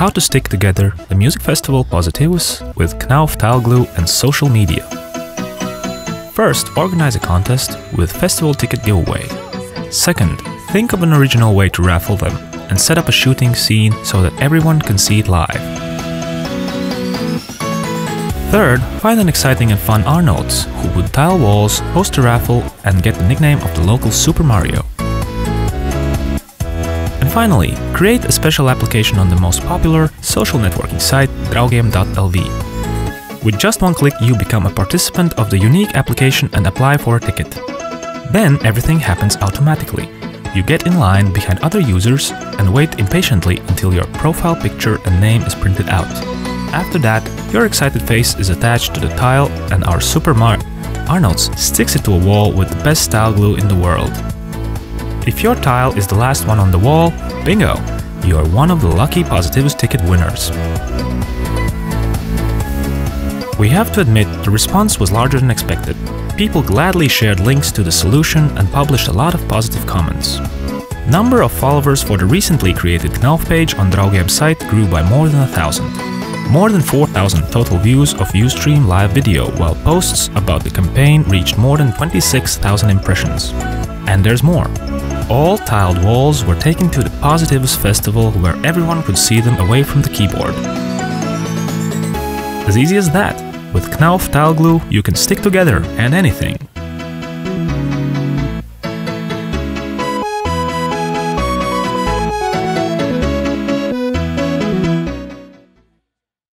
how to stick together the music festival Positivus with Knauf tile glue and social media. First, organize a contest with festival ticket giveaway. Second, think of an original way to raffle them and set up a shooting scene so that everyone can see it live. Third, find an exciting and fun Arnolds who would tile walls, host a raffle and get the nickname of the local Super Mario. And finally, create a special application on the most popular social networking site draugiem.lv. With just one click you become a participant of the unique application and apply for a ticket. Then everything happens automatically. You get in line behind other users and wait impatiently until your profile picture and name is printed out. After that, your excited face is attached to the tile and our Super Arnolds sticks it to a wall with the best tile glue in the world. If your tile is the last one on the wall, bingo! You are one of the lucky Positivus ticket winners. We have to admit, the response was larger than expected. People gladly shared links to the solution and published a lot of positive comments. Number of followers for the recently created Knauf page on Draugiem site grew by more than 1,000. More than 4,000 total views of Ustream live video, while posts about the campaign reached more than 26,000 impressions. And there's more. All tiled walls were taken to the Positivus festival where everyone could see them away from the keyboard. As easy as that. With Knauf tile glue, you can stick together and anything.